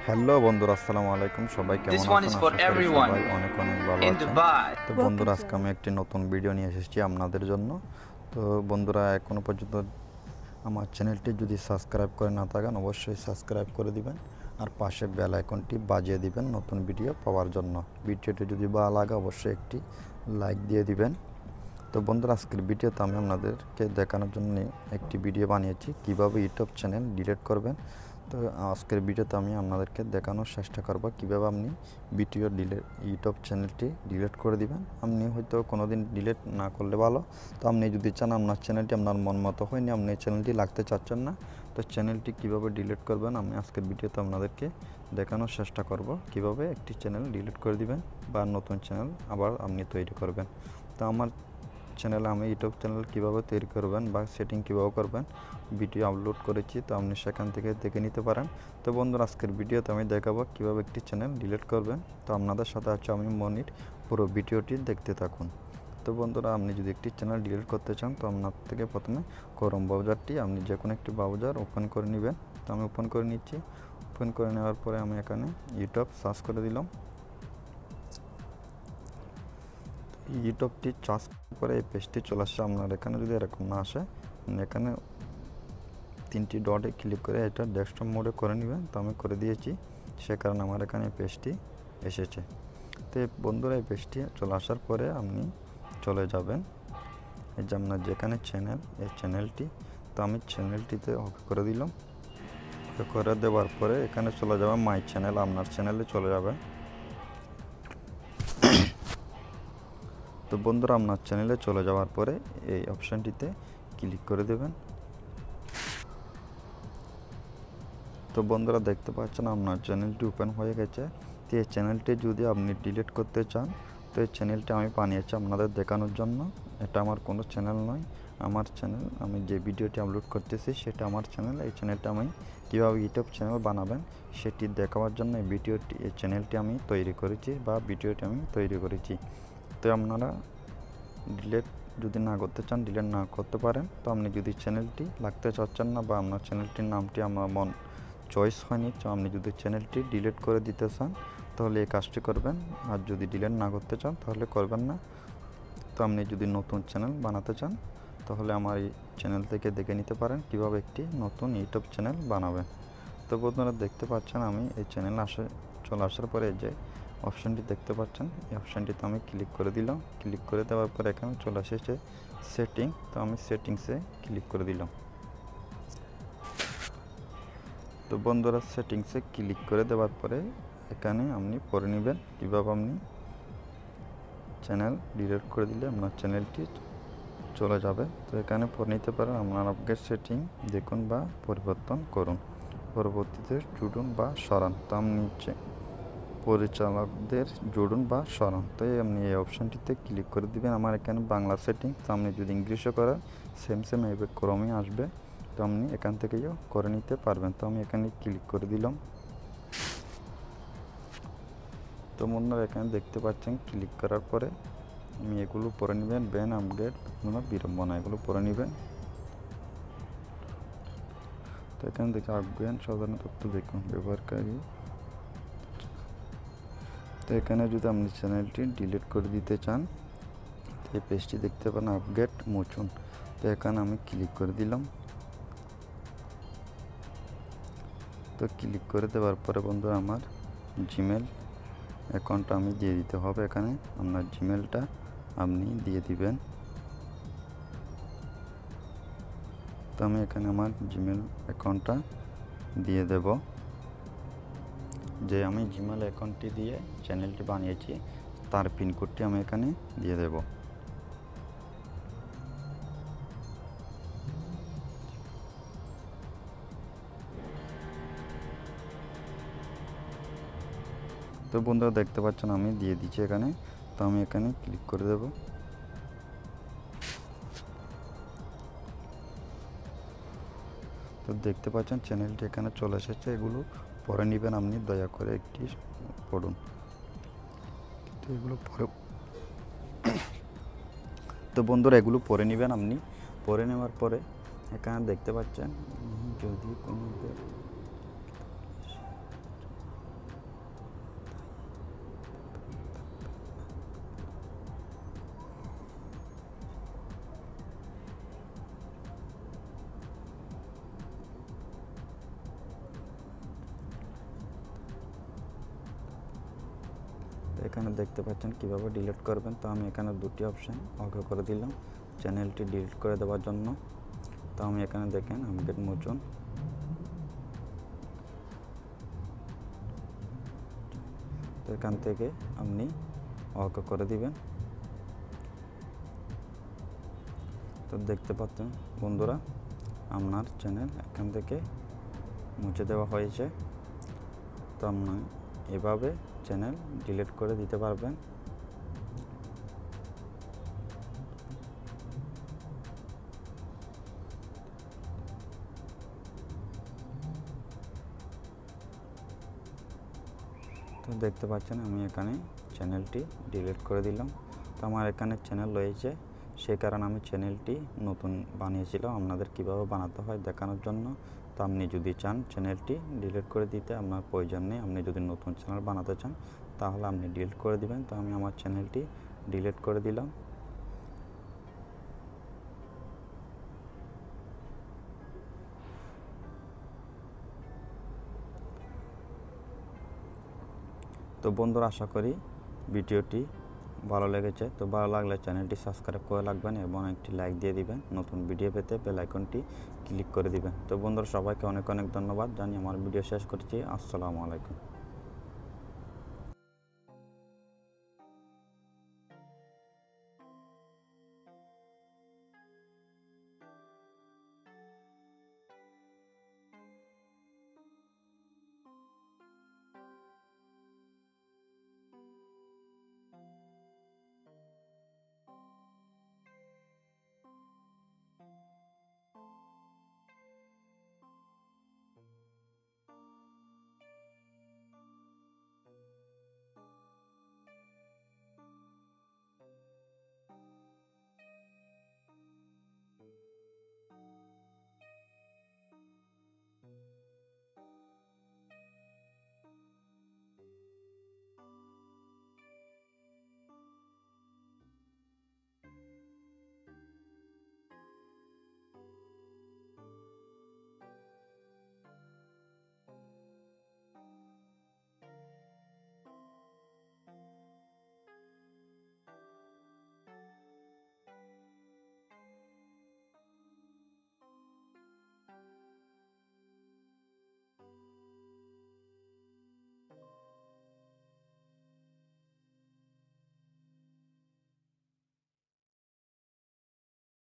Hello বন্ধুরা, আসসালামু আলাইকুম। সবাই কেমন This one আছেন? is for আশা করি everyone সবাই অনেক অনেক ভালো in আছেন। Dubai. তো বন্ধুরা, আজকে আমি একটি নতুন ভিডিও নিয়ে এসেছি আপনাদের জন্য। তো বন্ধুরা, এখনও পর্যন্ত আমার চ্যানেলটি যদি সাবস্ক্রাইব করে না থাকেন, অবশ্যই সাবস্ক্রাইব করে দিবেন আর পাশে বেল আইকনটি বাজিয়ে দিবেন নতুন ভিডিও পাওয়ার জন্য। ভিডিওটি যদি ভালো লাগে অবশ্যই একটি লাইক দিয়ে দিবেন। তো বন্ধুরা, আজকের ভিডিওতে আমি আপনাদেরকে দেখানোর জন্য একটি ভিডিও বানিয়েছি কিভাবে ইউটিউব চ্যানেল ডিলিট করবেন। তো আজকের ভিডিওতে আমি আপনাদেরকে দেখানোর চেষ্টা করব কিভাবে আপনি ইউটিউব চ্যানেলটি ডিলিট করে দিবেন। আপনি হয়তো কোনো দিন ডিলিট না করলে ভালো। তো আপনি যদি চান আপনার চ্যানেলটি আপনার মন মতো হয়নি, আপনি এই চ্যানেলটি রাখতে চাচ্ছেন না, তো চ্যানেলটি কিভাবে ডিলিট করবেন আমি আজকের ভিডিওতে আপনাদেরকে দেখানোর চেষ্টা করব কিভাবে একটি চ্যানেল ডিলিট করে দিবেন বা নতুন চ্যানেল আবার আপনি তৈরি করবেন। তো আমার চ্যানেলে আমি ইউটিউব চ্যানেল কীভাবে তৈরি করবেন বা সেটিং কীভাবে করবেন ভিডিও আপলোড করেছি, তো আপনি সেখান থেকে দেখে নিতে পারেন। তো বন্ধুরা, আজকের ভিডিওতে আমি দেখাবো কীভাবে একটি চ্যানেল ডিলিট করবেন। তো আপনাদের সাথে আছে আমি মনির, পুরো ভিডিওটি দেখতে থাকুন। তো বন্ধুরা, আপনি যদি একটি চ্যানেল ডিলিট করতে চান তো আপনার থেকে প্রথমে ক্রোম ব্রাউজারটি আপনি যে কোনো একটি ব্রাউজার ওপেন করে নেবেন। তো আমি ওপেন করে নিচ্ছি। ওপেন করে নেওয়ার পরে আমি এখানে ইউটিউব সার্চ করে দিলাম। ইউটিউবটি সার্চ করে এই পেজটি চলে আসছে। আপনার এখানে যদি এরকম না আসে, এখানে তিনটি ডটে ক্লিক করে এটা ডেস্কটপ মোডে করে নেবেন। তো আমি করে দিয়েছি, সে কারণে আমার এখানে পেজটি এসেছে। তো বন্ধুরা, এই পেজটি চলে আসার পরে আপনি চলে যাবেন এই যে আপনার যেখানে চ্যানেল, এই চ্যানেলটি, তো আমি চ্যানেলটিতে ওকে করে দিলাম। ওকে করে দেওয়ার পরে এখানে চলে যাবে মাই চ্যানেল, আপনার চ্যানেলে চলে যাবে। তো বন্ধুরা, আপনার চ্যানেলে চলে যাওয়ার পরে এই অপশানটিতে ক্লিক করে দেবেন। তো বন্ধুরা, দেখতে পাচ্ছেন আপনার চ্যানেলটি ওপেন হয়ে গেছে। তো এই চ্যানেলটি যদি আপনি ডিলিট করতে চান, তো এই চ্যানেলটি আমি বানিয়েছি আপনাদের দেখানোর জন্য। এটা আমার কোনো চ্যানেল নয়, আমার চ্যানেল। আমি যে ভিডিওটি আপলোড করতেছি সেটা আমার চ্যানেল। এই চ্যানেলটা আমি কীভাবে ইউটিউব চ্যানেল বানাবেন সেটি দেখাবার জন্য এই চ্যানেলটি আমি তৈরি করেছি বা ভিডিওটি আমি তৈরি করেছি। তো আপনারা ডিলিট যদি না করতে চান, ডিলিট না করতে পারেন। তো আপনি যদি চ্যানেলটি রাখতে চাচ্ছেন না বা আপনার চ্যানেলটির নামটি আমার মন চয়েস হয়নি, তো আপনি যদি চ্যানেলটি ডিলিট করে দিতে চান তাহলে এই কাজটি করবেন, আর যদি ডিলিট না করতে চান তাহলে করবেন না। তো আপনি যদি নতুন চ্যানেল বানাতে চান তাহলে আমার এই চ্যানেল থেকে দেখে নিতে পারেন কীভাবে একটি নতুন ইউটিউব চ্যানেল বানাবেন। তো বন্ধুরা, দেখতে পাচ্ছেন আমি এই চ্যানেল চলে আসার পরে যে অপশানটি দেখতে পাচ্ছেন, এই অপশানটিতে আমি ক্লিক করে দিলাম। ক্লিক করে দেওয়ার পর এখানে চলে এসেছে সেটিং। তো আমি সেটিংসে ক্লিক করে দিলাম। তো বন্ধুরা, সেটিংসে ক্লিক করে দেওয়ার পরে এখানে আপনি পড়ে নেবেন কীভাবে আপনি চ্যানেল ডিলিট করে দিলে আপনার চ্যানেলটি চলে যাবে। তো এখানে পড়ে নিতে পারেন আপনার আপডেট সেটিং দেখুন বা পরিবর্তন করুন, পরবর্তীতে জুড়ুন বা সরান। তো আপনি পরিচালকদের জুড়ুন বা সরান। তো আপনি এই অপশানটিতে ক্লিক করে দিবেন। আমার এখানে বাংলা সেটিং, তো আপনি যদি ইংলিশও করেন সেম এই ক্রমে আসবে। তো আপনি এখান থেকেও করে নিতে পারবেন। তো আমি এখানে ক্লিক করে দিলাম। তো বন্ধুরা, এখানে দেখতে পাচ্ছেন ক্লিক করার পরে আমি এগুলো পরে নেবেন। ব্যান আপডেট বিড়ম্বনা, এগুলো পরে নেবেন। তো এখান থেকে আফগান সাধারণ তথ্য দেখুন ব্যবহারকারী। তো এখানে যদি আপনি চ্যানেলটি ডিলিট করে দিতে চান, তো এই পেজটি দেখতে পান আপডেট মুছুন। তো এখানে আমি ক্লিক করে দিলাম। তো ক্লিক করে দেওয়ার পরে বন্ধুরা, আমার জিমেল অ্যাকাউন্টটা আমি দিয়ে দিতে হবে। এখানে আপনার জিমেলটা আপনি দিয়ে দিবেন। তো আমি এখানে আমার জিমেল অ্যাকাউন্টটা দিয়ে দেব। যে আমি জিমেল অ্যাকাউন্টটি দিয়ে চ্যানেলটি বানিয়েছি তার পিনকোডটি আমি এখানে দিয়ে দেব। তো বন্ধুরা, দেখতে পাচ্ছেন আমি দিয়ে দিচ্ছি এখানে। তো আমি এখানে ক্লিক করে দেব। তো দেখতে পাচ্ছেন চ্যানেলটি এখানে চলে এসেছে। এগুলো পরে নেবেন আপনি, দয়া করে একটি পড়ুন। তো এগুলো পরে তো বন্ধুরা, এগুলো পরে নেবেন আপনি। পরে নেওয়ার পরে এখানে দেখতে পাচ্ছেন যদি কোনো এখানে দেখতে পাচ্ছেন কিভাবে ডিলিট করবেন। তো আমি এখানে দুটি অপশান ওকে করে দিলাম চ্যানেলটি ডিলিট করে দেওয়ার জন্য। তো আমি এখানে দেখেন আপডেট মোচন, তো এখান থেকে আপনি ওকে করে দিবেন। তো দেখতে পাচ্ছেন বন্ধুরা আপনার চ্যানেল এখান থেকে মুছে দেওয়া হয়েছে। তো আপনি এভাবে চ্যানেল ডিলিট করে দিতে পারবেন। তো দেখতে পাচ্ছেন আমি এখানে চ্যানেলটি ডিলিট করে দিলাম। তো আমার এখানে চ্যানেল রয়েছে, সেই কারণে আমি চ্যানেলটি নতুন বানিয়েছিলাম আপনাদের কিভাবে বানাতে হয় দেখানোর জন্য। তো আপনি যদি চান চ্যানেলটি ডিলিট করে দিতে আপনার প্রয়োজন নেই, আপনি যদি নতুন চ্যানেল বানাতে চান তাহলে আপনি ডিলিট করে দিবেন। তো আমি আমার চ্যানেলটি ডিলিট করে দিলাম। তো বন্ধুরা আশা করি ভিডিওটি ভালো লেগেছে। তো ভালো লাগলে চ্যানেলটি সাবস্ক্রাইব করে রাখবেন এবং একটি লাইক দিয়ে দিবেন। নতুন ভিডিও পেতে বেল আইকনটি ক্লিক করে দিবেন। তো বন্ধুরা সবাইকে অনেক অনেক ধন্যবাদ জানিয়ে আমার ভিডিও শেষ করছি। আসসালামু আলাইকুম।